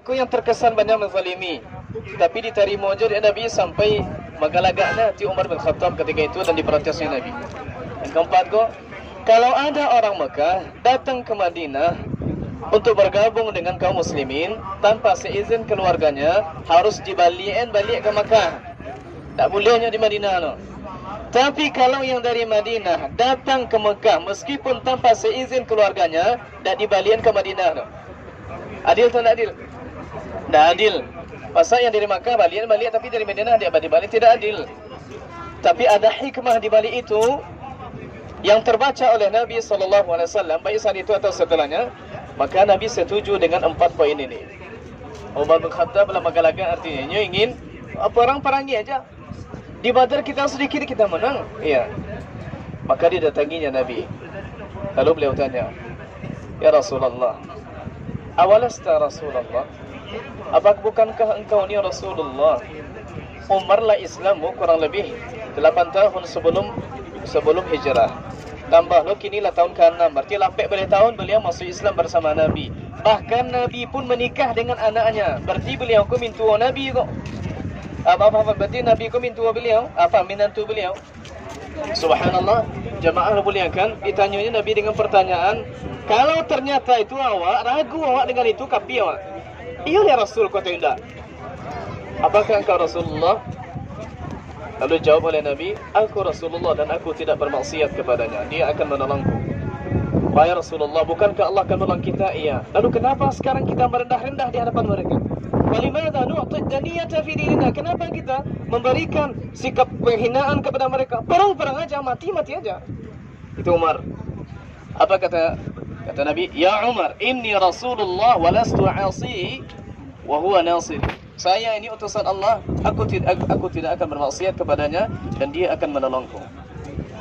Kau yang terkesan banyak menzalimi, tapi diterima aja oleh Nabi sampai magalagaknya hati Umar bin Khattab ketika itu dan diprotesnya Nabi. Yang keempat kau, kalau ada orang Mekah datang ke Madinah untuk bergabung dengan kaum muslimin tanpa seizin keluarganya, harus balik ke Mekah. Tak bolehnya di Madinah no. Tapi kalau yang dari Madinah datang ke Mekah meskipun tanpa seizin keluarganya, tak dibalikan ke Madinah no. Adil atau tak adil? Tak adil. Pasal yang dari Mekah balik tapi dari Madinah dia balik tidak adil. Tapi ada hikmah di balik itu yang terbaca oleh Nabi SAW, baik saat itu atau setelahnya. Maka Nabi setuju dengan 4 poin ini. Umar bin Khattab dalam magalaga artinya ingin perang perangi aja. Di Badar kita sedikit kita menang. Iya. Maka didatanginya Nabi. Lalu beliau tanya, "Ya Rasulullah, awalasta Rasulullah? Bukankah engkau ni Rasulullah? Umarlah Islammu kurang lebih 8 tahun sebelum hijrah. Tambah lo kini lah tahun ke-6. Berarti lampai boleh tahun beliau masuk Islam bersama Nabi. Bahkan Nabi pun menikah dengan anaknya. Berarti beliau ku mintua Nabi kok. Berarti Nabi ku mintua beliau. Minantu beliau. Subhanallah. Jamaah boleh kan? Ditanyanya Nabi dengan pertanyaan, kalau ternyata itu awak, ragu awak dengan itu, kapi awak. Iya ya Rasul, kata tidak. Apakah engkau Rasulullah? Lalu jawab oleh Nabi, aku Rasulullah dan aku tidak bermaksiat kepadanya. Dia akan menolongku. Wahai Rasulullah, bukankah Allah akan menolong kita? Iya. Lalu kenapa sekarang kita merendah-rendah di hadapan mereka? Walimada nu'tid daniyata fi dinina? Kenapa kita memberikan sikap penghinaan kepada mereka? Perang-perang aja, mati-mati aja. Itu Umar. Apa kata Nabi? Ya Umar, inni Rasulullah walastu 'asi wa huwa nasir. Saya ini utusan Allah, aku tidak akan bermaksiat kepadanya dan dia akan menolongku.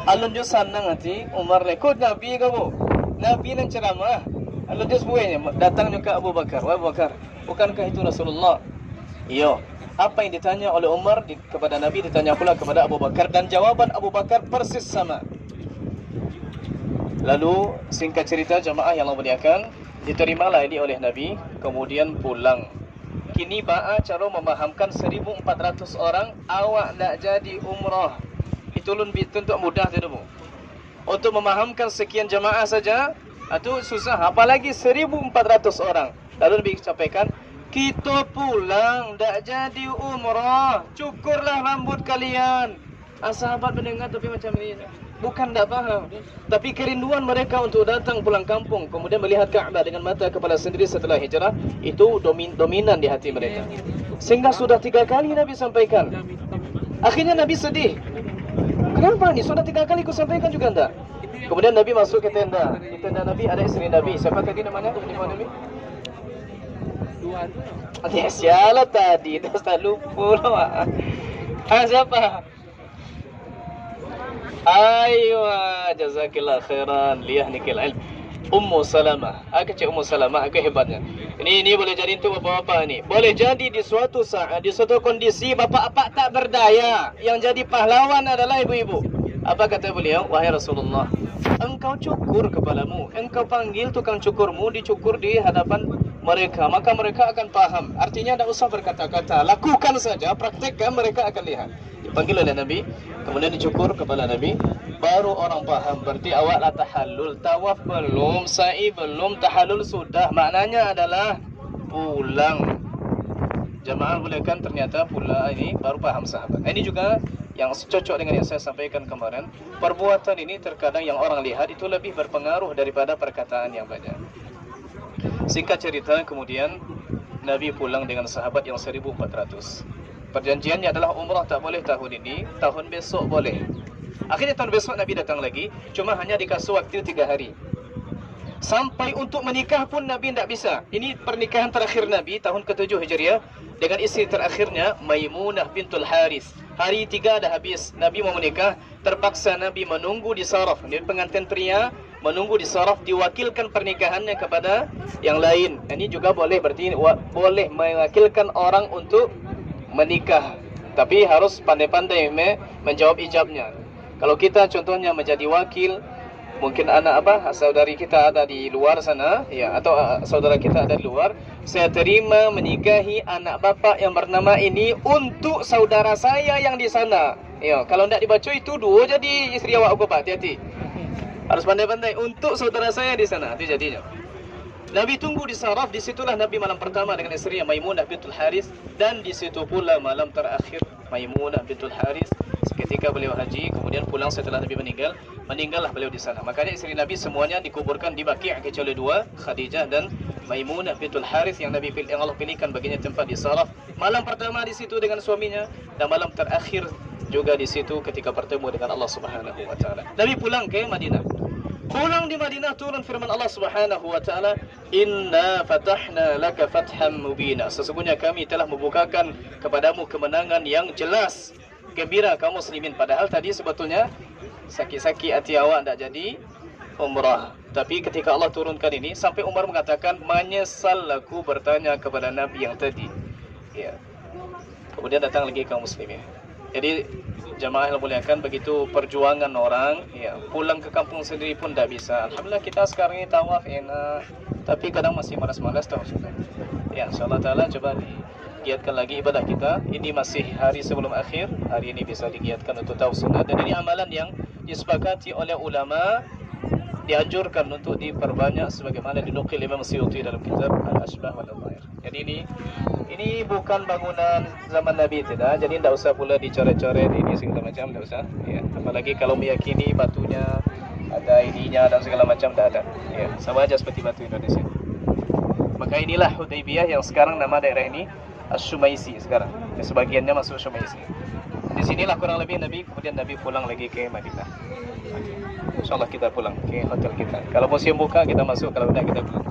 Alun jo sanang hati Umar lekut Nabi kamu. Nabi nan ceramah. Alun jo sebuahnya datangnya ke Abu Bakar. Wahai Abu Bakar, bukankah itu Rasulullah? Iya. Apa yang ditanya oleh Umar kepada Nabi ditanya pula kepada Abu Bakar dan jawaban Abu Bakar persis sama. Lalu singkat cerita jamaah yang Allah muliakan, diterimalah ini oleh Nabi, kemudian pulang. Kini ba'a cara memahamkan 1,400 orang awak nak jadi umrah. Itu untuk mudah tidak bu? Untuk memahamkan sekian jamaah saja itu susah, apalagi 1,400 orang. Lalu Nabi sampaikan, kita pulang tak jadi umrah, cukurlah rambut kalian. Sahabat mendengar tapi macam ini, bukan tak faham, tapi kerinduan mereka untuk datang pulang kampung, kemudian melihat Ka'bah dengan mata kepala sendiri setelah hijrah, itu dominan di hati mereka. Sehingga sudah 3 kali Nabi sampaikan. Akhirnya Nabi sedih. Kenapa ni? Sudah 3 kali ku sampaikan juga enggak? Kemudian Nabi masuk ke tenda. Di tenda Nabi ada istri Nabi. Siapa tadi namanya? Nabi? Ya sialah tadi, dah lupa lah. Siapa? Aywa, jazakillah khairan, liyahnikil ilm. Ummu Salamah. Aku cakap Ummu Salamah, aku hebatnya. Ini boleh jadi untuk bapa-bapa ni. Boleh jadi di suatu saat, di suatu kondisi bapa-bapa tak berdaya, yang jadi pahlawan adalah ibu-ibu. Apa kata beliau? Wahai Rasulullah, engkau cukur kepalamu, engkau panggil tukang cukurmu, dicukur di hadapan mereka, maka mereka akan paham. Artinya tak usah berkata-kata, lakukan saja, praktekkan, mereka akan lihat. Dipanggil oleh Nabi, kemudian dicukur kepala Nabi, baru orang paham. Berarti awaklah tahallul, tawaf belum, sa'i belum, tahallul sudah. Maknanya adalah pulang. Jamaah bolehkan ternyata pula ini baru paham sahabat. Ini juga yang cocok dengan yang saya sampaikan kemarin. Perbuatan ini terkadang yang orang lihat itu lebih berpengaruh daripada perkataan yang banyak. Singkat cerita, kemudian Nabi pulang dengan sahabat yang 1,400. Perjanjiannya adalah umrah tak boleh tahun ini, tahun besok boleh. Akhirnya tahun besok Nabi datang lagi, cuma hanya dikasih waktu 3 hari. Sampai untuk menikah pun Nabi tidak bisa. Ini pernikahan terakhir Nabi tahun ke-7 Hijriah dengan istri terakhirnya Maimunah bintul Haris. Hari 3 dah habis, Nabi mau menikah, terpaksa Nabi menunggu di saraf. Ini pengantin pria menunggu di saraf, diwakilkan pernikahannya kepada yang lain. Ini juga boleh, berarti boleh mewakilkan orang untuk menikah, tapi harus pandai-pandai menjawab ijabnya. Kalau kita contohnya menjadi wakil, mungkin anak saudari kita ada di luar sana, ya, atau saudara kita ada di luar, saya terima menikahi anak bapak yang bernama ini untuk saudara saya yang di sana. Ya, kalau tidak dibaca itu dua jadi istri awak aku pak, hati-hati. Harus pandai-pandai untuk saudara saya di sana, itu jadinya. Nabi tunggu di Saraf, disitulah Nabi malam pertama dengan istri Maimunah bintul Haris, dan di situ pula malam terakhir Maimunah bintul Haris ketika beliau haji, kemudian pulang setelah Nabi meninggallah beliau di sana. Makanya istri Nabi semuanya dikuburkan di Baqi' kecuali dua, Khadijah dan Maimunah bintul Haris yang Allah pilihkan baginya tempat di Saraf. Malam pertama di situ dengan suaminya, dan malam terakhir juga di situ ketika bertemu dengan Allah Subhanahu wa taala. Nabi pulang ke Madinah. Pulang di Madinah turun firman Allah Subhanahu wa taala, "Inna fatahna laka fatham mubina." Sesungguhnya kami telah membukakan kepadamu kemenangan yang jelas. Gembira kaum muslimin, padahal tadi sebetulnya sakit-sakit hati awak tidak jadi umrah. Tapi ketika Allah turunkan ini, sampai Umar mengatakan, "Menyesal aku bertanya kepada Nabi yang tadi." Ya. Kemudian datang lagi kaum muslimin. Jadi jamaah yang muliakan, begitu perjuangan orang, ya, pulang ke kampung sendiri pun tidak bisa. Alhamdulillah kita sekarang ini tawaf enak, tapi kadang masih malas-malas tahu sudah. Ya, insyaallah taala coba digiatkan lagi ibadah kita. Ini masih hari sebelum akhir, hari ini bisa digiatkan untuk tahu sunnah, dan ini amalan yang disepakati oleh ulama, dianjurkan untuk diperbanyak sebagaimana dinukil Imam Suyuti dalam kitab Al-Ashbah wal Nadhair. Jadi ini bukan bangunan zaman Nabi, tidak. Jadi tidak usah pula dicoret-coret ini segala macam, tidak usah. Ya, apalagi kalau meyakini batunya ada ininya dan segala macam, tidak ada. Ya, sama aja seperti batu Indonesia. Maka inilah Hudaybiyah yang sekarang nama daerah ini Asy-Syumaisi sekarang. Ya, sebagiannya masuk Syumaisi. Di sinilah kurang lebih Nabi, kemudian Nabi pulang lagi ke Madinah. InsyaAllah kita pulang ke hotel kita. Kalau museum buka kita masuk, kalau tidak kita pulang.